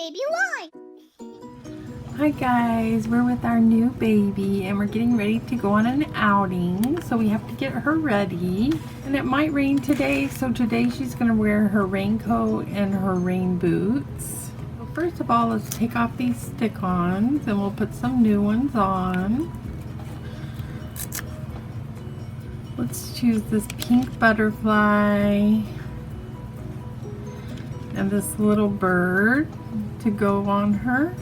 baby lie. Hi guys, we're with our new baby and we're getting ready to go on an outing, so we have to get her ready. And it might rain today, so today she's going to wear her raincoat and her rain boots. So first of all, let's take off these stick-ons and we'll put some new ones on. Let's choose this pink butterfly and this little bird to go on her.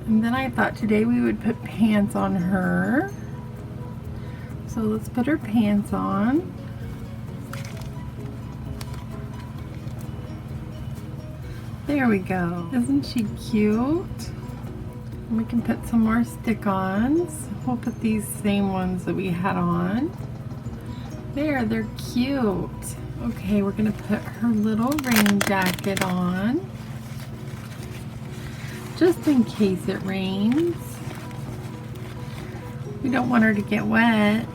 And then I thought today we would put pants on her. So let's put her pants on. There we go. Isn't she cute? And we can put some more stick-ons. We'll put these same ones that we had on. There, they're cute. Okay, we're gonna put her little rain jacket on, just in case it rains. We don't want her to get wet,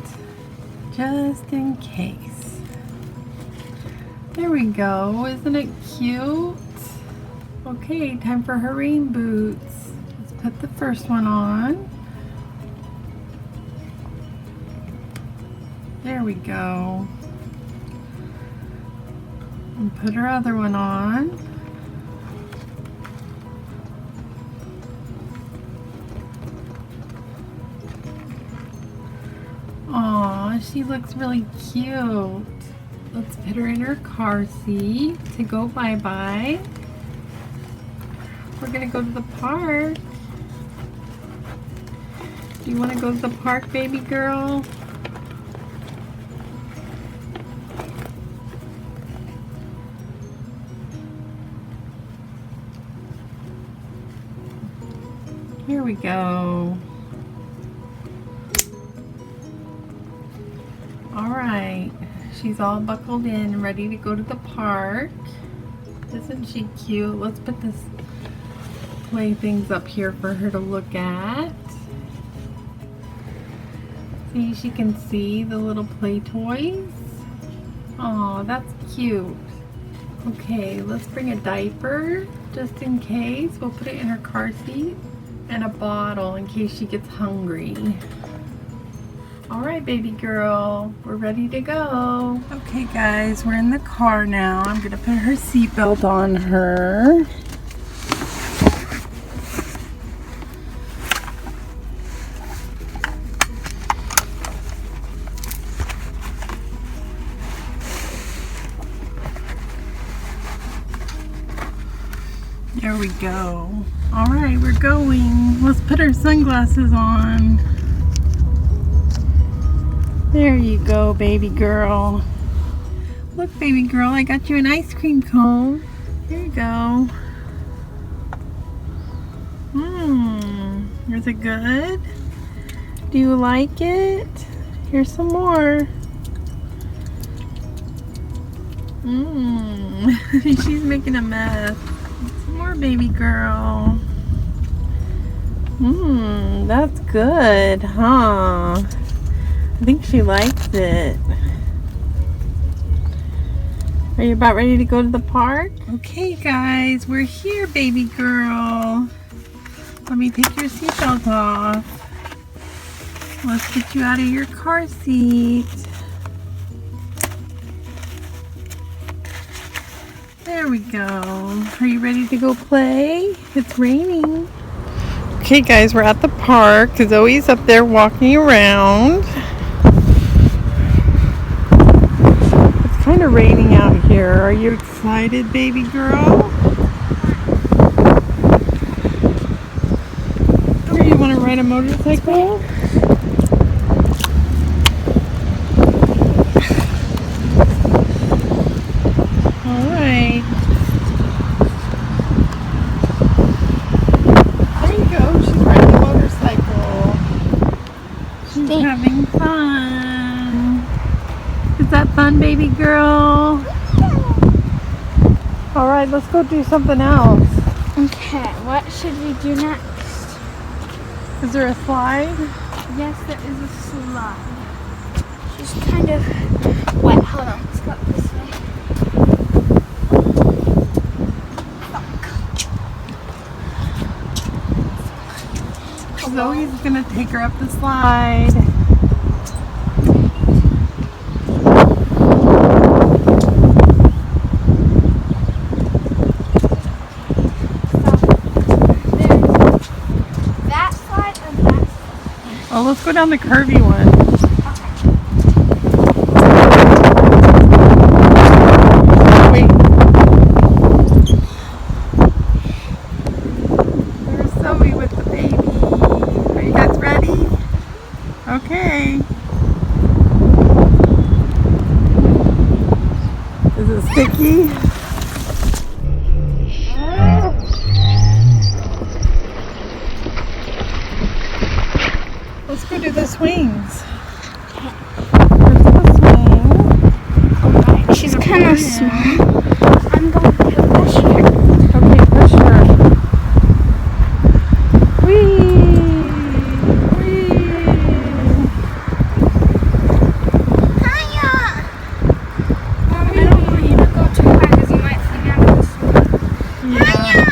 just in case. There we go. Isn't it cute? Okay, time for her rain boots. Let's put the first one on. There we go. And put her other one on. Aw, she looks really cute. Let's put her in her car seat to go bye-bye. We're gonna go to the park. Do you want to go to the park, baby girl? Here we go. Alright, she's all buckled in and ready to go to the park. Isn't she cute? Let's put this playthings up here for her to look at. See, she can see the little play toys. Oh, that's cute. Okay, let's bring a diaper just in case. We'll put it in her car seat. And a bottle in case she gets hungry. Alright, baby girl, we're ready to go. Okay guys, we're in the car now. I'm gonna put her seatbelt on her. There we go. Alright, we're going. Let's put our sunglasses on. There you go, baby girl. Look, baby girl, I got you an ice cream cone. Here you go. Is it good? Do you like it? Here's some more. She's making a mess. Some more, baby girl. That's good, huh? I think she likes it. Are you about ready to go to the park? Okay guys, we're here, baby girl. Let me take your seatbelt off. Let's get you out of your car seat. There we go. Are you ready to go play? It's raining. Okay guys, we're at the park. Zoe's up there walking around. It's kind of raining out here. Are you excited, baby girl? Or you want to ride a motorcycle? Alright. There you go. She's riding a motorcycle. She's having fun. Is that fun, baby girl? Alright, let's go do something else. Okay, what should we do next? Is there a slide? Yes, there is a slide. She's kind of wet. Hold on, let's go this way. Zoe's gonna take her up the slide. That slide and that slide. Oh, let's go down the curvy one. Wait. There's Zoe with the baby. Are you guys ready? Okay. Is it sticky? Let's go do the swings. There's the swing. Alright, she's kind of small. I'm going to push her. Okay, push her. Whee! Whee! Hiya! Mommy, I don't want you to go too high because you might fling out of the swing. Hiya!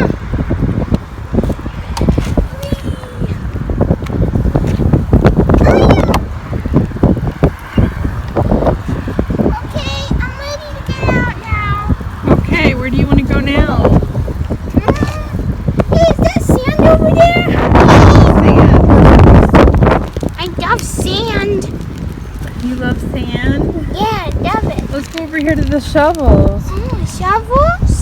Okay, I'm ready to get out now. Okay, where do you want to go now? Hey, is that sand over there? I love sand. You love sand? Yeah, I love it. Let's go over here to the shovels. Oh, shovels?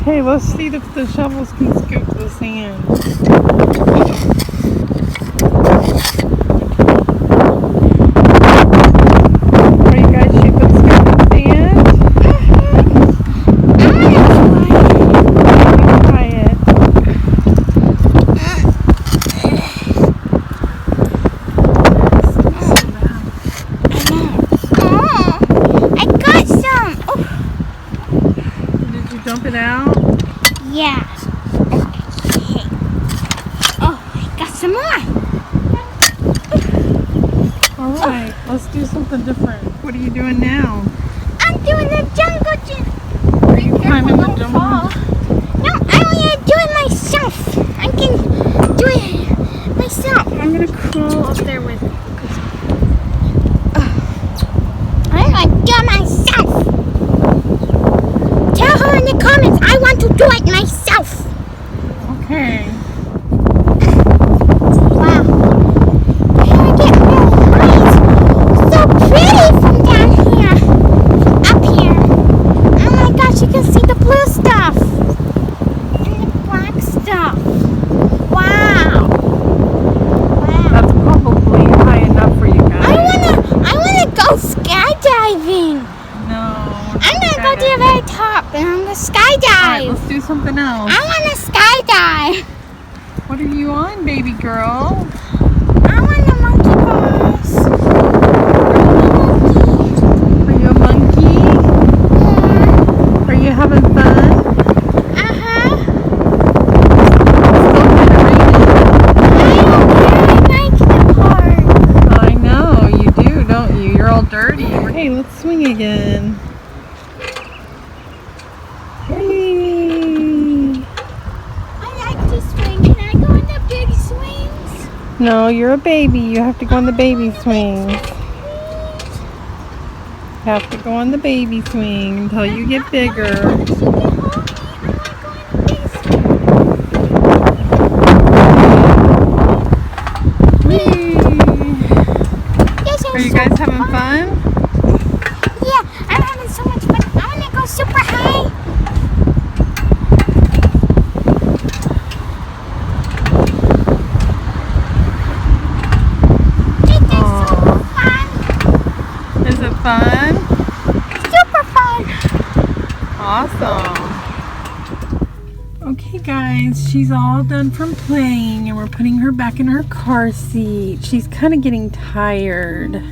Okay, let's see if the shovels can scoop the sand. Are you guys scooping sand? Be quiet. I got some. Oh, Did you dump it out? yeah. Okay. Oh, I got some more. Alright, let's do something different. What are you doing now? I'm doing the jungle gym. Are you climbing the jungle? No, I want to do it myself. I can do it myself. I'm going to crawl up there with it. I'm going to do it myself. Tell her in the comments I want to do it myself. Okay. Wow. Here I get really nice. So pretty from down here. Up here. Oh my gosh, you can see the blue stuff. And the black stuff. Wow. Wow. That's probably high enough for you guys. I wanna go skydiving. No. I'm gonna go to the very top and I'm gonna Alright, skydive. let's do something else. I wanna skydive. What are you on, baby girl? I want the monkey bars. Are you a monkey? Yeah. Are you having fun? Uh-huh. It's still kind of raining. I like the park. I know, you do, don't you? You're all dirty. Hey, let's swing again. Hey. I like to swing. Can I go on the big swings? No, you're a baby. You have to go on the baby swing. You have to go on the baby swing until you get bigger. She can hold me. I want to go on the big swing. Whee! This is Are you so guys having fun? Yeah, I'm having so much fun. I want to go super high. This is so fun. Is it fun? Super fun. Awesome. Okay guys, she's all done from playing and we're putting her back in her car seat. She's kind of getting tired.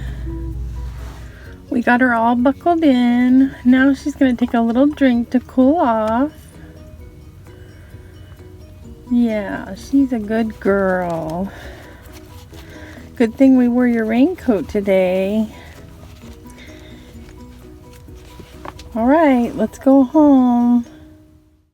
We got her all buckled in. Now she's going to take a little drink to cool off. Yeah, she's a good girl. Good thing we wore your raincoat today. All right, let's go home.